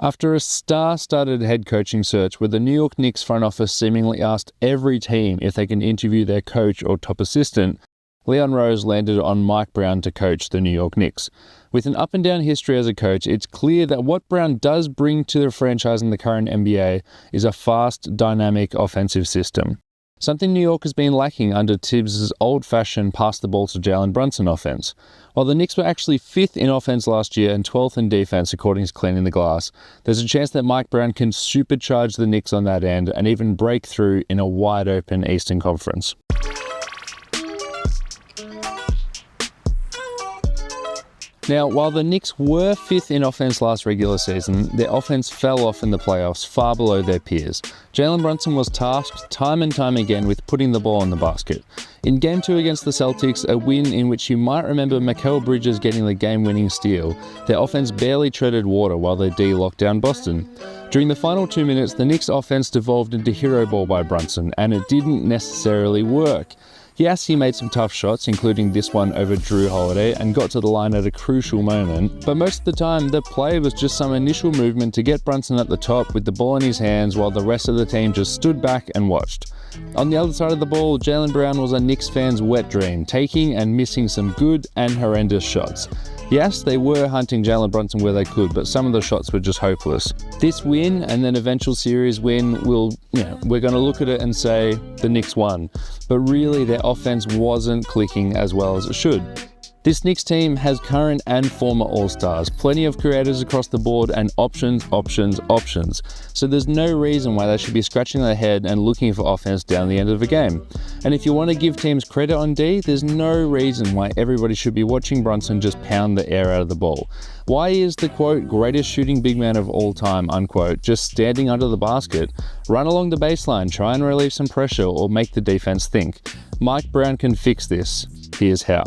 After a star-studded head coaching search where the New York Knicks front office seemingly asked every team if they can interview their coach or top assistant, Leon Rose landed on Mike Brown to coach the New York Knicks. With an up-and-down history as a coach, it's clear that what Brown does bring to the franchise in the current NBA is a fast, dynamic offensive system. Something New York has been lacking under Tibbs' old-fashioned pass-the-ball-to-Jalen Brunson offense. While the Knicks were actually 5th in offense last year and 12th in defense according to Cleaning the Glass, there's a chance that Mike Brown can supercharge the Knicks on that end and even break through in a wide-open Eastern Conference. Now, while the Knicks were 5th in offense last regular season, their offense fell off in the playoffs far below their peers. Jalen Brunson was tasked time and time again with putting the ball in the basket. In Game 2 against the Celtics, a win in which you might remember Mikal Bridges getting the game-winning steal, their offense barely treaded water while their D locked down Boston. During the final 2 minutes, the Knicks offense devolved into hero ball by Brunson, and it didn't necessarily work. Yes, he made some tough shots, including this one over Drew Holiday, and got to the line at a crucial moment, but most of the time the play was just some initial movement to get Brunson at the top with the ball in his hands while the rest of the team just stood back and watched. On the other side of the ball, Jalen Brown was a Knicks fan's wet dream, taking and missing some good and horrendous shots. Yes, they were hunting Jalen Brunson where they could, but some of the shots were just hopeless. This win and then eventual series win we're going to look at it and say the Knicks won, but really their offense wasn't clicking as well as it should. This Knicks team has current and former All-Stars, plenty of creators across the board, and options. So there's no reason why they should be scratching their head and looking for offense down the end of a game. And if you want to give teams credit on D, there's no reason why everybody should be watching Brunson just pound the air out of the ball. Why is the, quote, greatest shooting big man of all time, unquote, just standing under the basket? Run along the baseline, try and relieve some pressure, or make the defense think. Mike Brown can fix this. Here's how.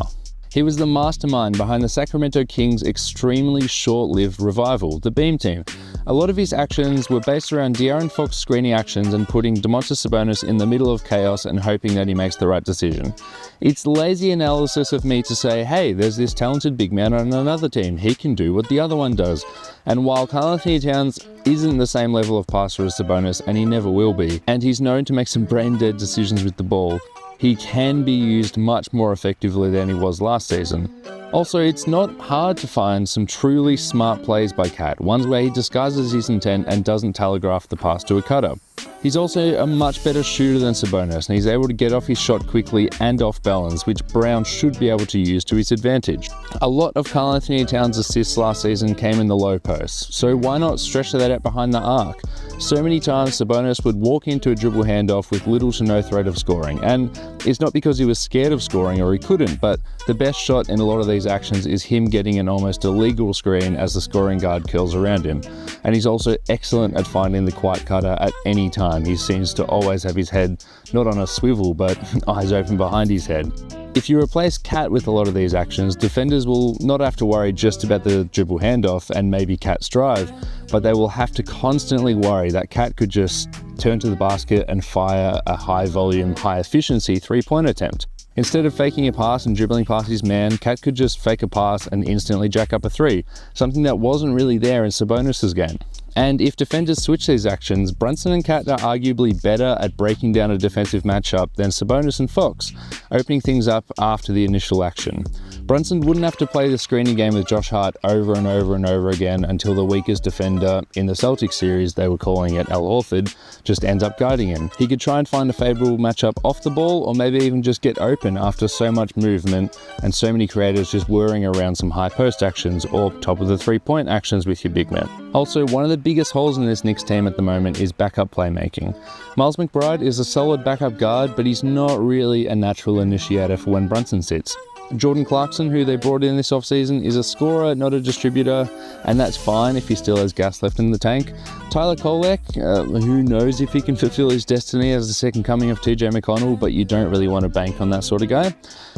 He was the mastermind behind the Sacramento Kings' extremely short-lived revival, the Beam Team. A lot of his actions were based around De'Aaron Fox screening actions and putting Domantas Sabonis in the middle of chaos and hoping that he makes the right decision. It's lazy analysis of me to say, hey, there's this talented big man on another team, he can do what the other one does. And while Karl-Anthony Towns isn't the same level of passer as Sabonis, and he never will be, and he's known to make some brain-dead decisions with the ball, he can be used much more effectively than he was last season. Also, it's not hard to find some truly smart plays by Cat, ones where he disguises his intent and doesn't telegraph the pass to a cutter. He's also a much better shooter than Sabonis, and he's able to get off his shot quickly and off balance, which Brown should be able to use to his advantage. A lot of Karl-Anthony Towns' assists last season came in the low post, so why not stretch that out behind the arc? So many times Sabonis would walk into a dribble handoff with little to no threat of scoring, and it's not because he was scared of scoring or he couldn't, but the best shot in a lot of these actions is him getting an almost illegal screen as the scoring guard curls around him. And he's also excellent at finding the quiet cutter at any time. He seems to always have his head not on a swivel, but eyes open behind his head. If you replace Cat with a lot of these actions, defenders will not have to worry just about the dribble handoff and maybe Cat's drive, but they will have to constantly worry that Cat could just turn to the basket and fire a high volume, high efficiency three-point attempt. Instead of faking a pass and dribbling past his man, Cat could just fake a pass and instantly jack up a three, something that wasn't really there in Sabonis' game. And if defenders switch these actions, Brunson and Cat are arguably better at breaking down a defensive matchup than Sabonis and Fox, opening things up after the initial action. Brunson wouldn't have to play the screening game with Josh Hart over and over and over again until the weakest defender in the Celtics series, they were calling it Al Horford, just ends up guiding him. He could try and find a favourable matchup off the ball, or maybe even just get open after so much movement and so many creators just whirring around some high post actions or top of the three-point actions with your big man. Also, one of the biggest holes in this Knicks team at the moment is backup playmaking. Miles McBride is a solid backup guard, but he's not really a natural initiator for when Brunson sits. Jordan Clarkson, who they brought in this offseason, is a scorer, not a distributor, and that's fine if he still has gas left in the tank. Tyler Kolek, who knows if he can fulfill his destiny as the second coming of TJ McConnell, but you don't really want to bank on that sort of guy.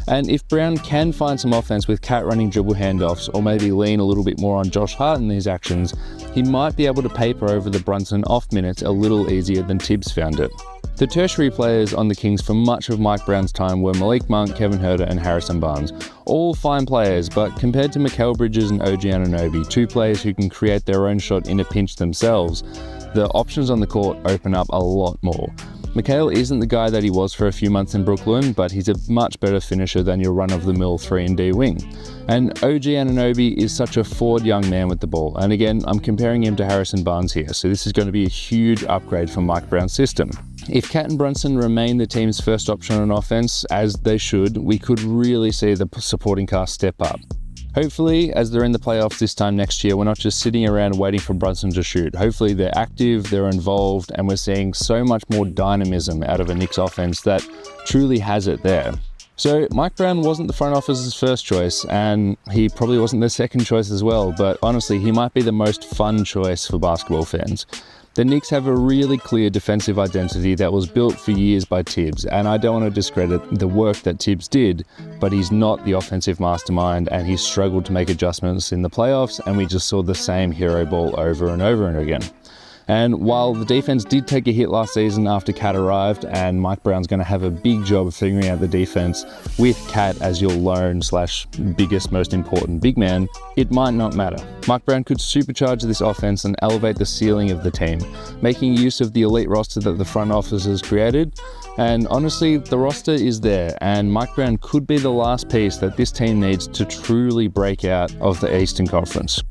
And if Brown can find some offense with Cat running dribble handoffs, or maybe lean a little bit more on Josh Hart in these actions, he might be able to paper over the Brunson off minutes a little easier than Tibbs found it. The tertiary players on the Kings for much of Mike Brown's time were Malik Monk, Kevin Huerter and Harrison Barnes. All fine players, but compared to Mikal Bridges and OG Anunoby, two players who can create their own shot in a pinch themselves, the options on the court open up a lot more. Mikal isn't the guy that he was for a few months in Brooklyn, but he's a much better finisher than your run-of-the-mill 3-and-D wing. And OG Anunoby is such a forward young man with the ball, and again, I'm comparing him to Harrison Barnes here, so this is going to be a huge upgrade for Mike Brown's system. If Cat and Brunson remain the team's first option on offense, as they should, we could really see the supporting cast step up. Hopefully, as they're in the playoffs this time next year, we're not just sitting around waiting for Brunson to shoot. Hopefully they're active, they're involved, and we're seeing so much more dynamism out of a Knicks offense that truly has it there. So Mike Brown wasn't the front office's first choice, and he probably wasn't their second choice as well, but honestly, he might be the most fun choice for basketball fans. The Knicks have a really clear defensive identity that was built for years by Tibbs, and I don't want to discredit the work that Tibbs did, but he's not the offensive mastermind, and he struggled to make adjustments in the playoffs, and we just saw the same hero ball over and over and again. And while the defense did take a hit last season after Cat arrived, and Mike Brown's going to have a big job of figuring out the defense with Cat as your lone / biggest, most important big man, it might not matter. Mike Brown could supercharge this offense and elevate the ceiling of the team, making use of the elite roster that the front office has created. And honestly, the roster is there, and Mike Brown could be the last piece that this team needs to truly break out of the Eastern Conference.